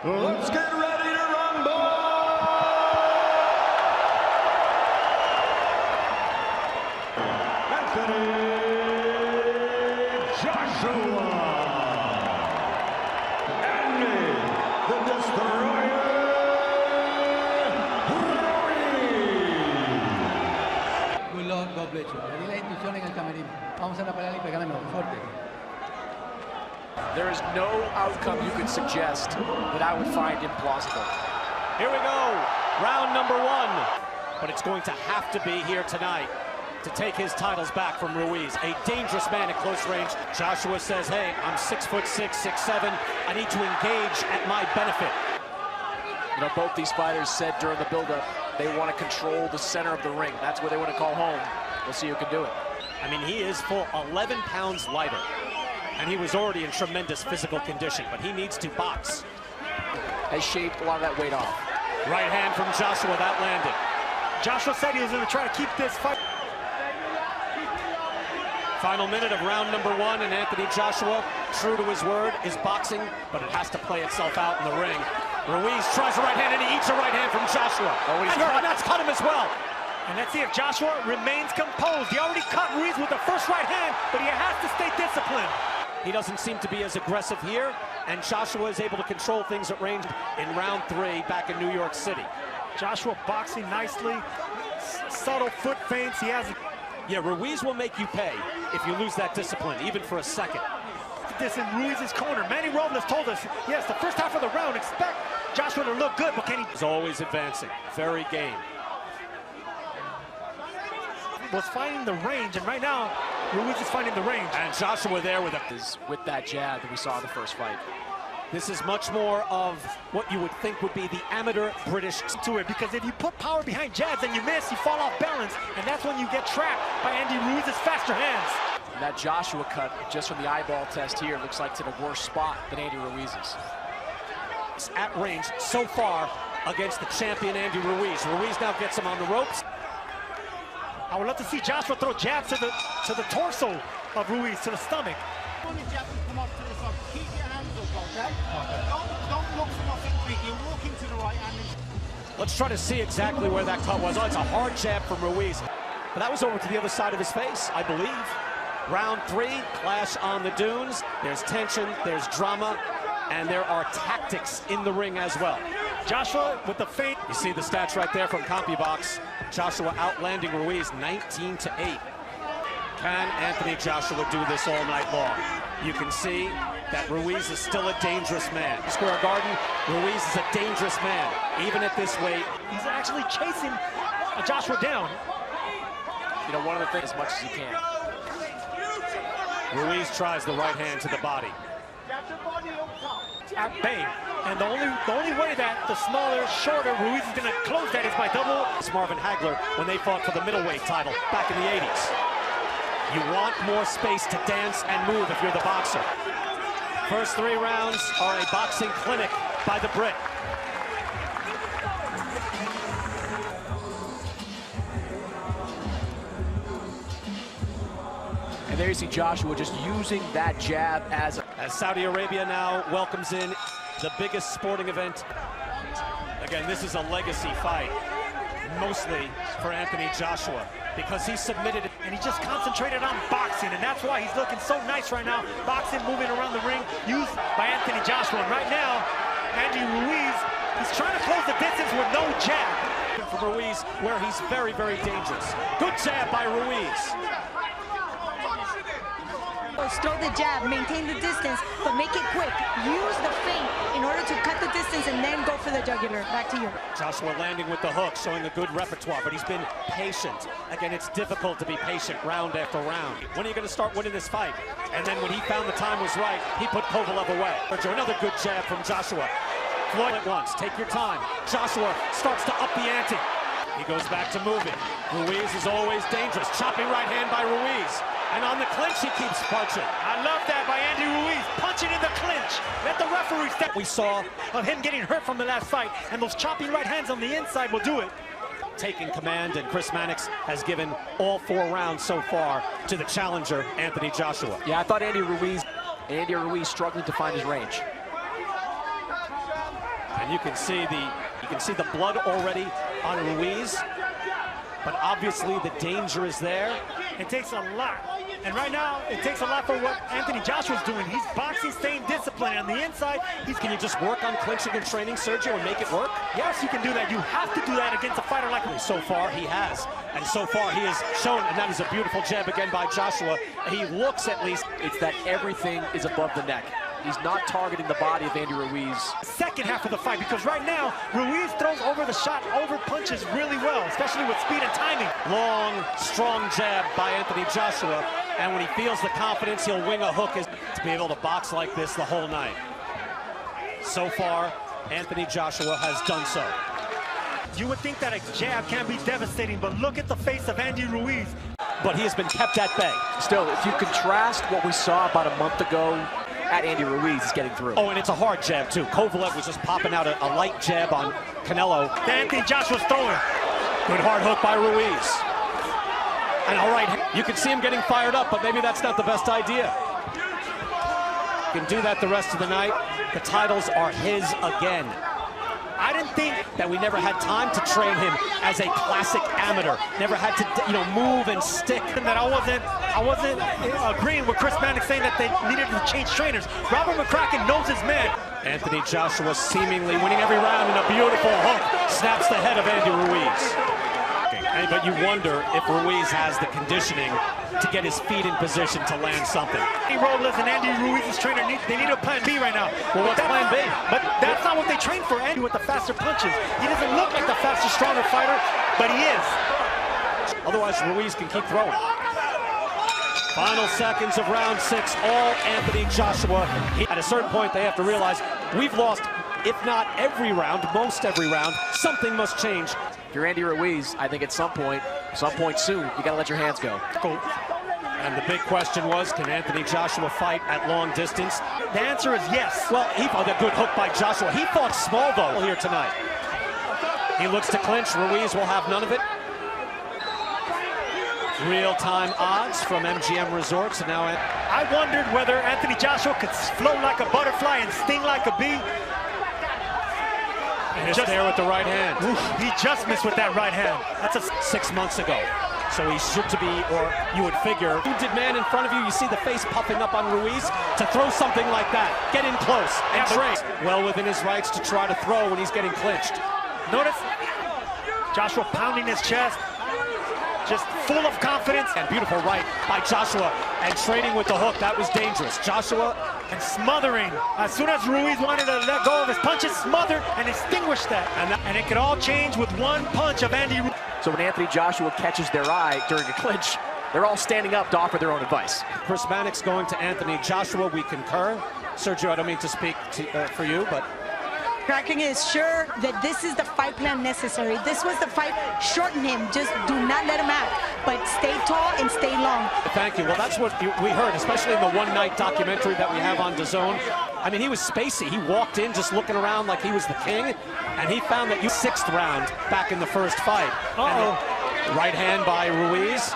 Let's get ready to rumble! Anthony Joshua! And the Destroyer, Ruiz! Good luck, God bless you. Le di la instrucción en el camerino. Vamos a la pelea y pegaremos fuerte. There is no outcome you could suggest that I would find implausible. Here we go, round number one. But it's going to have to be here tonight to take his titles back from Ruiz. A dangerous man at close range. Joshua says, hey, I'm 6'6", 6'7". I need to engage at my benefit. You know, both these fighters said during the buildup they want to control the center of the ring. That's where they want to call home. We'll see who can do it. I mean, he is full 11 pounds lighter. And he was already in tremendous physical condition, but he needs to box. Has shaved a lot of that weight off. Right hand from Joshua, that landed. Joshua said he was going to try to keep this fight. Final minute of round number one, and Anthony Joshua, true to his word, is boxing, but it has to play itself out in the ring. Ruiz tries a right hand, and he eats a right hand from Joshua. Oh, he's and that's cut him as well. And let's see if Joshua remains composed. He already cut Ruiz with the first right hand, but he has to stay disciplined. He doesn't seem to be as aggressive here, and Joshua is able to control things at range in round three back in New York City. Joshua boxing nicely, subtle foot feints. He has. Yeah, Ruiz will make you pay if you lose that discipline, even for a second. This in Ruiz's corner. Manny Robles told us, yes, the first half of the round, expect Joshua to look good, but can he? He's always advancing, very game. Was finding the range, and right now, Ruiz is finding the range. And Joshua there with that jab that we saw in the first fight. This is much more of what you would think would be the amateur British to it, because if you put power behind jabs and you miss, you fall off balance, and that's when you get trapped by Andy Ruiz's faster hands. And that Joshua cut, just from the eyeball test here, looks like to the worst spot than Andy Ruiz's. At range so far against the champion Andy Ruiz. Ruiz now gets him on the ropes. I would love to see Joshua throw jabs to the torso of Ruiz, to the stomach. When the jab come up to the side, keep your hands up, okay? Don't look for nothing big. You're walking to the right hand. Let's try to see exactly where that cut was. Oh, it's a hard jab from Ruiz. But that was over to the other side of his face, I believe. Round three, clash on the dunes. There's tension, there's drama, and there are tactics in the ring as well. Joshua with the feint. You see the stats right there from CompuBox. Joshua outlanding Ruiz 19-8. Can Anthony Joshua do this all night long? You can see that Ruiz is still a dangerous man. Square Garden, Ruiz is a dangerous man, even at this weight. He's actually chasing Joshua down. You know, one of the things as much as he can. Ruiz tries the right hand to the body. At bay. And the only way that the smaller, shorter Ruiz is going to close that is by double. It's Marvin Hagler when they fought for the middleweight title back in the 80s. You want more space to dance and move if you're the boxer. First three rounds are a boxing clinic by the Brit. And there you see Joshua just using that jab as Saudi Arabia now welcomes in the biggest sporting event. Again, this is a legacy fight, mostly for Anthony Joshua, because he submitted. And he just concentrated on boxing, and that's why he's looking so nice right now. Boxing, moving around the ring, used by Anthony Joshua. And right now, Andy Ruiz, he's trying to close the distance with no jab. For Ruiz, where he's very, very dangerous. Good jab by Ruiz. Throw the jab, maintain the distance, but make it quick. Use the feint in order to cut the distance and then go for the jugular. Back to you. Joshua landing with the hook, showing a good repertoire, but he's been patient. Again, it's difficult to be patient round after round. When are you going to start winning this fight? And then when he found the time was right, he put Kovalev away. Another good jab from Joshua. Floyd at once, take your time. Joshua starts to up the ante. He goes back to moving. Ruiz is always dangerous. Chopping right hand by Ruiz. And on the clinch, he keeps punching. I love that by Andy Ruiz, punching in the clinch. Let the referee step. We saw of him getting hurt from the last fight, and those chopping right hands on the inside will do it. Taking command, and Chris Mannix has given all 4 rounds so far to the challenger, Anthony Joshua. Yeah, I thought Andy Ruiz struggling to find his range. And you can see the blood already on Ruiz. But obviously the danger is there. It takes a lot. And right now, it takes a lot for what Anthony Joshua's doing. He's boxing, staying disciplined. On the inside, Can you just work on clinching and training, Sergio, and make it work? yes, you can do that. You have to do that against a fighter like me. So far, he has. And so far, he has shown, and that is a beautiful jab again by Joshua. He looks at least. It's that everything is above the neck. He's not targeting the body of Andy Ruiz. Second half of the fight, because right now, Ruiz throws over the shot, over punches really well, especially with speed and timing. Long, strong jab by Anthony Joshua. And when he feels the confidence, he'll wing a hook to be able to box like this the whole night. So far, Anthony Joshua has done so. You would think that a jab can be devastating, but look at the face of Andy Ruiz. But he has been kept at bay. Still, if you contrast what we saw about a month ago at Andy Ruiz, is getting through. Oh, and it's a hard jab, too. Kovalev was just popping out a light jab on Canelo. Anthony Joshua's throwing. Good hard hook by Ruiz. And all right, you can see him getting fired up, but maybe that's not the best idea. Can do that the rest of the night. The titles are his again. I didn't think That we never had time to train him as a classic amateur. Never had to, move and stick. that I wasn't agreeing with Chris Mannix saying that they needed to change trainers. Robert McCracken knows his man. Anthony Joshua seemingly winning every round, and a beautiful hook snaps the head of Andy Ruiz. But you wonder if Ruiz has the conditioning to get his feet in position to land something. Andy Robles and Andy Ruiz's trainer, they need a plan B right now. Well, what's plan B? But that's not what they train for, Andy, with the faster punches. He doesn't look like the faster, stronger fighter, but he is. Otherwise, Ruiz can keep throwing. Final seconds of round 6, all Anthony Joshua. At a certain point, they have to realize we've lost, if not every round, most every round. Something must change. If you're Andy Ruiz, I think at some point soon, you gotta let your hands go. And the big question was, can Anthony Joshua fight at long distance? The answer is yes. Well, he fought a good hook by Joshua. He fought small, though, here tonight. He looks to clinch. Ruiz will have none of it. Real-time odds from MGM Resorts. And now I wondered whether Anthony Joshua could float like a butterfly and sting like a bee. just there with the right hand. Oof, he just missed with that right hand. That's 6 months ago. So he should to be, or you would figure, wounded man in front of you, you see the face puffing up on Ruiz, to throw something like that. Get in close and train. Well within his rights to try to throw when he's getting clinched. Notice Joshua pounding his chest, just full of confidence. And beautiful right by Joshua, and trading with the hook. That was dangerous. Joshua and smothering. As soon as Ruiz wanted to let go of his punches, smothered and extinguished that. And it could all change with one punch of Andy Ruiz. So when Anthony Joshua catches their eye during a clinch, they're all standing up to offer their own advice. Chris Mannix going to Anthony Joshua. We concur. Sergio, I don't mean to speak for you, but Kraken is sure that this is the fight plan necessary. This was the fight. Shorten him. Just do not let him out. But stay tall and stay long. Thank you. Well, that's what we heard, especially in the one-night documentary that we have on DAZN. I mean, he was spacey. He walked in just looking around like he was the king, and he found that 6th round back in the first fight. Right hand by Ruiz.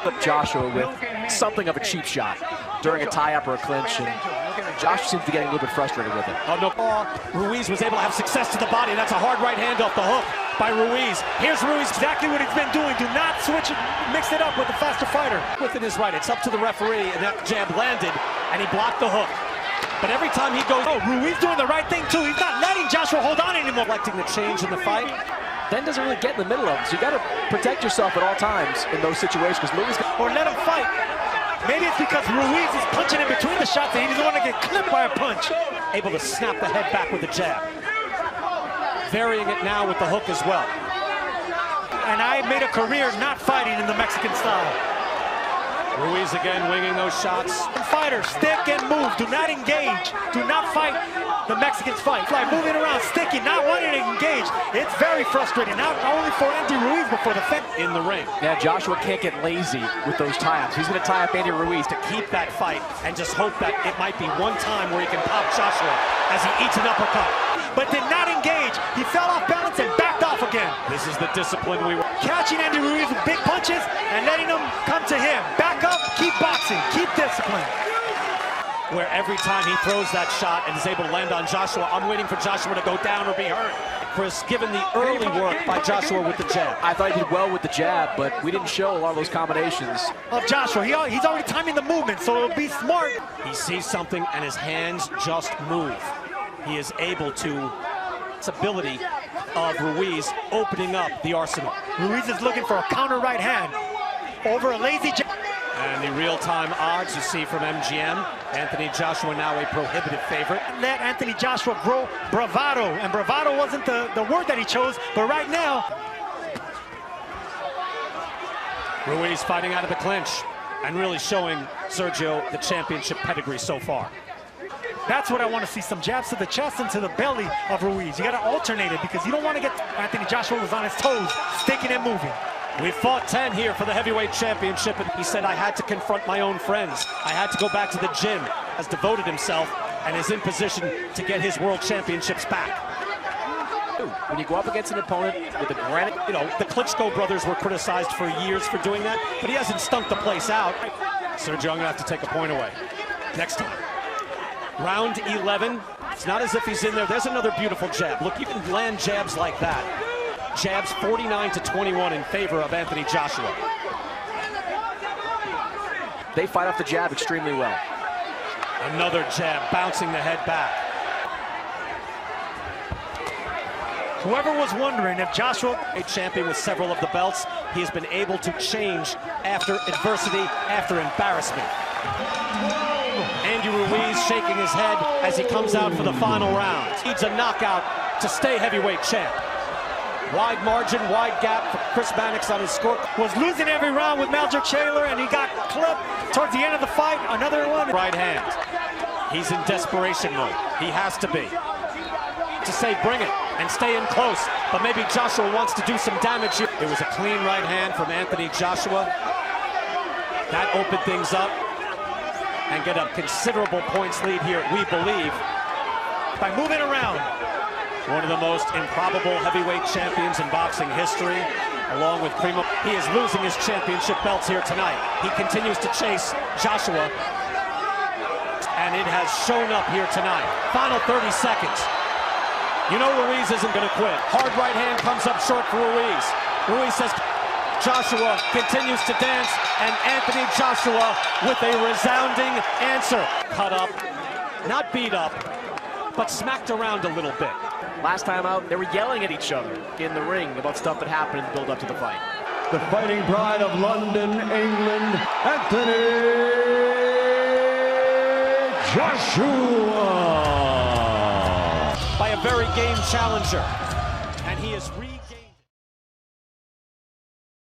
But Joshua with something of a cheap shot during a tie-up or a clinch, and Josh seems to be getting a little bit frustrated with it. Oh, no. Ruiz was able to have success to the body. That's a hard right hand off the hook by Ruiz. Here's Ruiz. Exactly what he's been doing. Do not switch it, mix it up with the faster fighter. Within his right. It's up to the referee, and that jab landed, and he blocked the hook. But every time he goes, Ruiz doing the right thing, too. He's not letting Joshua hold on anymore. Reflecting the change in the fight. Then doesn't really get in the middle of it, so you got to protect yourself at all times in those situations, because Ruiz or let him fight. Maybe it's because Ruiz is punching in between the shots and he doesn't want to get clipped by a punch. Able to snap the head back with the jab. Varying it now with the hook as well. And I made a career not fighting in the Mexican style. Ruiz again winging those shots. Fighters, stick and move. Do not engage. Do not fight the Mexicans fight. Like moving around, sticking, not wanting to engage. It's very frustrating, not only for Andy Ruiz, but for the fence in the ring. Yeah, Joshua can't get lazy with those tie-ups. He's going to tie up Andy Ruiz to keep that fight and just hope that it might be one time where he can pop Joshua as he eats an uppercut. But did not engage. He fell off balance and backed off again. This is the discipline we were catching Andy Ruiz with big punches and letting them come to him. Back up, keep boxing, keep discipline. where every time he throws that shot and is able to land on Joshua, I'm waiting for Joshua to go down or be hurt. Chris, given the early work by Joshua with the jab. I thought he did well with the jab, but we didn't show a lot of those combinations. Of Joshua, he's already timing the movement, so it'll be smart. He sees something and his hands just move. He is able to, it's ability of Ruiz opening up the arsenal. Ruiz is looking for a counter right hand over a lazy jab. And the real-time odds you see from MGM, Anthony Joshua now a prohibitive favorite. Let Anthony Joshua grow bravado, and bravado wasn't the word that he chose, but right now, Ruiz fighting out of the clinch and really showing Sergio the championship pedigree so far. that's what I want to see, some jabs to the chest and to the belly of Ruiz. You got to alternate it because you don't want to get Anthony Joshua was on his toes, sticking and moving. We fought 10 here for the heavyweight championship, and he said, I had to confront my own friends. I had to go back to the gym. Has devoted himself and is in position to get his world championships back. When you go up against an opponent with a granite, You know, the Klitschko brothers were criticized for years for doing that, but he hasn't stunk the place out. Sergio, I'm gonna have to take a point away next time. Round 11, it's not as if he's in there. There's another beautiful jab. Look, you can land jabs like that. Jabs 49-21 in favor of Anthony Joshua. they fight off the jab extremely well. Another jab, bouncing the head back. Whoever was wondering if Joshua, A champion with several of the belts, he has been able to change after adversity, after embarrassment. Andy Ruiz shaking his head as he comes out for the final round. Needs a knockout to stay heavyweight champ. Wide margin, wide gap for Chris Mannix on his score. was losing every round with Maljer Taylor, and he got clipped towards the end of the fight. Another one. Right hand. He's in desperation mode. He has to be. To say bring it and stay in close, but maybe Joshua wants to do some damage here. It was a clean right hand from Anthony Joshua. That opened things up and get a considerable points lead here, we believe. By moving around. One of the most improbable heavyweight champions in boxing history, along with Primo. He is losing his championship belts here tonight. He continues to chase Joshua, and it has shown up here tonight. Final 30 seconds. You know Ruiz isn't going to quit. Hard right hand comes up short for Ruiz. Ruiz says Joshua continues to dance, and Anthony Joshua with a resounding answer. Cut up, not beat up, but smacked around a little bit. Last time out, they were yelling at each other in the ring about stuff that happened in the build-up to the fight. The fighting pride of London, England, Anthony Joshua. By a very game challenger, and he is regained.